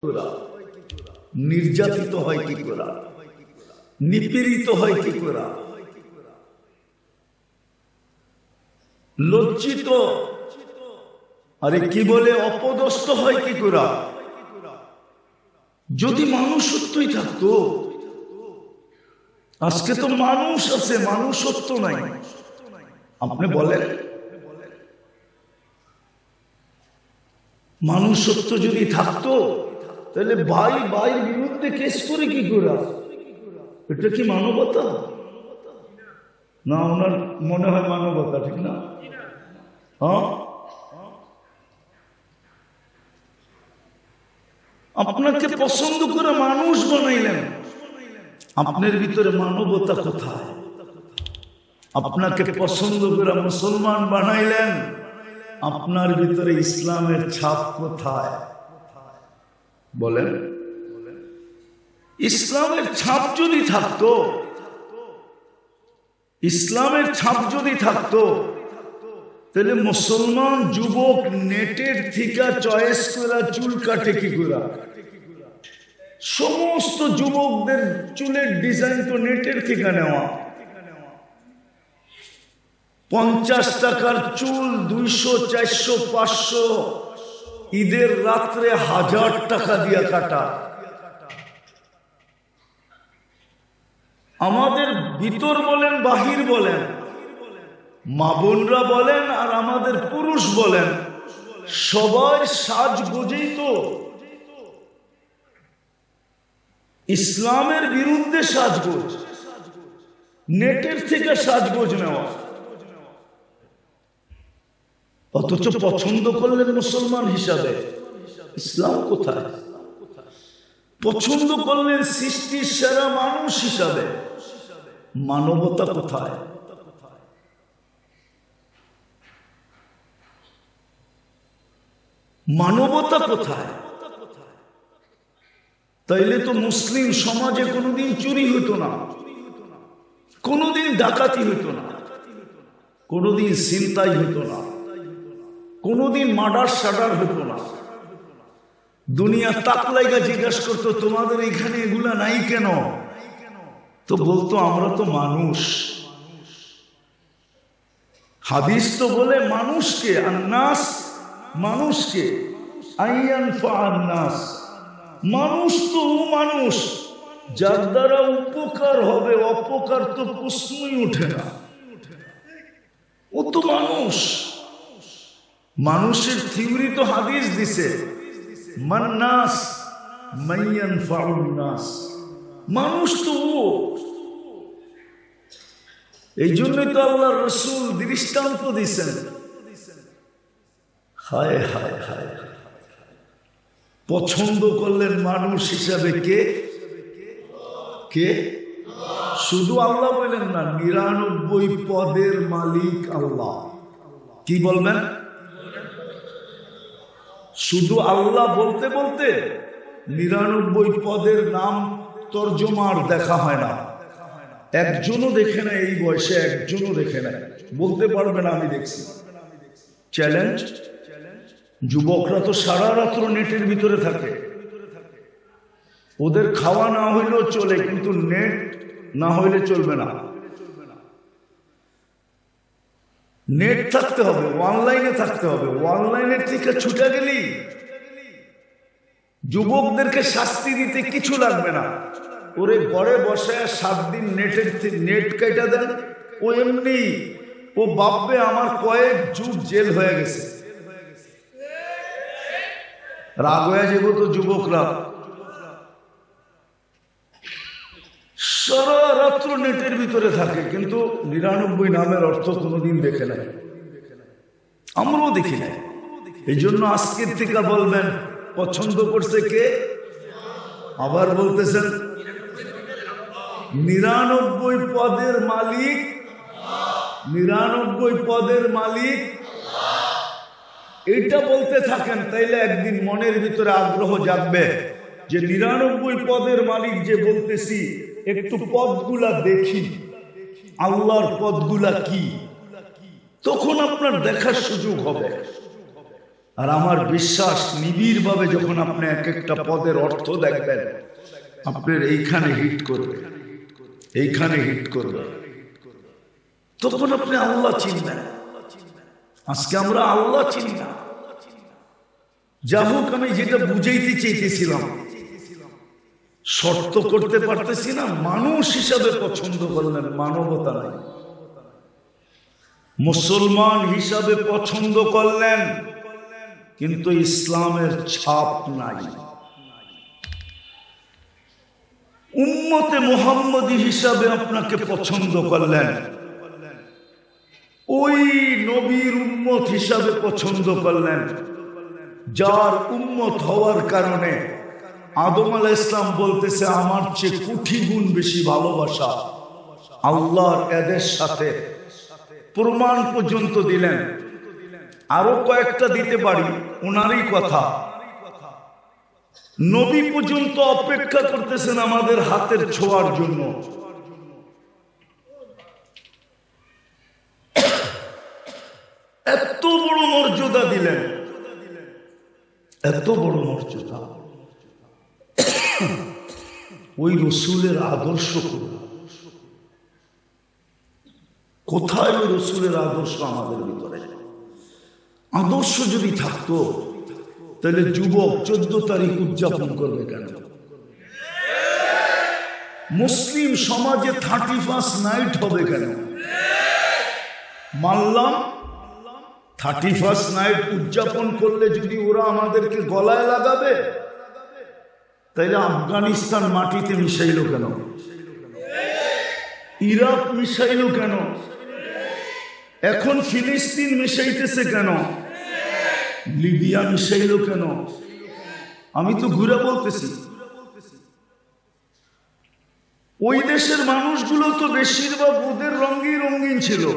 করে, নির্যাতিত হয় কি করে, নিপীড়িত হয় কি করে, লজ্জিত আরে কি বলে অপদস্থ হয় কি করে। যদি মানুষত্বই থাকতো, আজকে তো মানুষ আছে, মানুষত্ব নাই। আপনি বলেন, মানুষত্ব যদি থাকতো তাহলে ভাই ভাইয়ের বিরুদ্ধে কেস করে কি করে? এটা কি মানবতা? না, ওনার মনে হয় মানবতা, ঠিক না? হ্যাঁ, আপনাকে পছন্দ করে মানুষ বানাইলেন, আপনার ভিতরে মানবতা কোথায়? আপনাকে পছন্দ করে মুসলমান বানাইলেন, আপনার ভিতরে ইসলামের ছাপ কোথায়? বলেন, ইসলামের ছাপ যদি থাকতো, ইসলামের ছাপ যদি থাকতো, তাহলে মুসলমান যুবক নেটের থেকে চয়েস করে চুল কাটে কি করে? সমস্ত যুবকদের চুলের ডিজাইন তো নেটের থেকে নেওয়া। 50 টাকার চুল 200, 400, 500, ঈদের রাত্রে 1000 টাকা দিয়ে কাটা। আমাদের ভিতর বলেন বাহির বলেন, মা বোনরা বলেন আর আমাদের পুরুষ বলেন, সবার সাজগোজেই তো ইসলামের বিরুদ্ধে সাজগোজ, নেটের থেকে সাজগোজ নেওয়া। অথচ পছন্দ করলেন মুসলমান হিসাবে, ইসলাম কোথায়? পছন্দ করলেন সৃষ্টির সেরা মানুষ হিসাবে, মানবতা কোথায়? মানবতা কোথায়? তাইলে তো মুসলিম সমাজে কোনোদিন চুরি হতো না, কোনোদিন ডাকাতি হতো না, কোনোদিন ছিনতাই হতো না, কোনোদিন মার্ডার সাডার হতো না। দুনিয়া তাক লাইগা জিজ্ঞাসা করতো, তোমাদের এখানে এগুলা নাই কেন? তো বলতো, আমরা তো মানুষ। হাদিস তো বলে মানুষকে, আন্নাস মানুষকে, আইয়ানফা আন্নাস, মানুষ তো মানুষ, যার দ্বারা উপকার হবে, অপকার তো প্রশ্নই ওঠে না। ও তো মানুষ। মানুষের থিওরি তো হাদিস দিছে, মান্নাস মাইয়ানফাউন নাস, মানুষ তো ও। এই জন্যই তো আল্লাহর রাসূল দৃষ্টান্ত দিছেন। হায় হায় হায়, পছন্দ করলেন মানুষ হিসাবে কে? কে? শুধু আল্লাহ বলেন না, 99 পদের মালিক আল্লাহ। কি বলবেন? শুধু আল্লাহ বলতে বলতে 99 পদের নাম তর্জমার দেখা হয় না। একজনও দেখে না, এই বয়সে একজনও দেখে না, বলতে পারবে না আমি দেখছি। চ্যালেঞ্জ, যুবকরা তো সারা রাত্র নেটের ভিতরে থাকে, ওদের খাওয়া না হইলেও চলে, কিন্তু নেট না হইলে চলবে না। নেট থাকতে হবে, অনলাইনে থাকতে হবে। অনলাইনের থেকে ছুটে গেলি, যুবকদেরকে শাস্তি দিতে কিছু লাগবে না। ওরে ঘরে বসে 7 দিন নেট কেটে দেন, ও এমনি ও ভাববে আমার কয়েক যুগ জেল হয়ে গেছে। রাগ হয়ে যাব তো যুবকরা, সারা রাত্র নেটের ভিতরে থাকে, কিন্তু 99 নামের অর্থ কোনোদিন দেখে নাই, আমরাও দেখি নাই। এই জন্য আজকের থেকে বলবেন, পছন্দ করছে কে? আবার বলতেছেন, 99 পদের মালিক, 99 পদের মালিক। এইটা বলতে থাকেন, তাইলে একদিন মনের ভিতরে আগ্রহ জাগবে যে 99 পদের মালিক যে বলতেছি, একটু পদগুলা দেখি, আল্লাহর পদগুলা কি, তখন আপনার দেখার সুযোগ হবে। আর আমার বিশ্বাস নিবিড়ভাবে যখন আপনি এক একটা পদের অর্থ দেখবেন, আপনার এইখানে হিট করবে, এইখানে হিট করবে, তখন আপনি আল্লাহ চিনবেন। আজকে আমরা আল্লাহ চিনি না। যা হোক, আমি যেটা বুঝাইতে চাইতেছিলাম, শর্ত করতে পারতেছি না। মানুষ হিসাবে পছন্দ করলেন, মানবতা নাই। মুসলমান হিসাবে পছন্দ করলেন, কিন্তু ইসলামের ছাপ নাই। উম্মতে মুহাম্মদী হিসাবে আপনাকে পছন্দ করলেন, ওই নবীর উম্মত হিসাবে পছন্দ করলেন, যার উম্মত হওয়ার কারণে আদম আলাইহিস সালাম বলতেছে আমার চেয়ে কোটি গুণ বেশি ভালোবাসা। আল্লাহর এদের সাথে প্রমাণ পর্যন্ত দিলেন। আরো কয়েকটা দিতে পারি, ওনারই কথা। নবী পর্যন্ত অপেক্ষা করতেছেন আমাদের হাতের ছোঁয়ার জন্য। এত বড় মর্যাদা দিলেন, এত বড় মর্যাদা। ওই রসুলের আদর্শ কোথায়? ওই রসুলের আদর্শ আমাদের ভিতরে। আদর্শ যদি থাকতো তাহলে যুবক 14 তারিখ উদযাপন করবে কেন? মুসলিম সমাজে 31st নাইট হবে কেন? মানলাম 31st নাইট উদযাপন করলে যদি ওরা আমাদেরকে গলায় লাগাবে, তাইলে আফগানিস্তান মাটিতে মিশাইল কেন? ইরাক মিশাইল কেন? এখন ফিলিস্তিন মিশাইতেছে কেন? লিবিয়া মিশাইল কেন? আমি তো ঘুরে বলতেছি, ওই দেশের মানুষগুলো তো বেশিরভাগ ওদের রঙই রঙিন ছিল।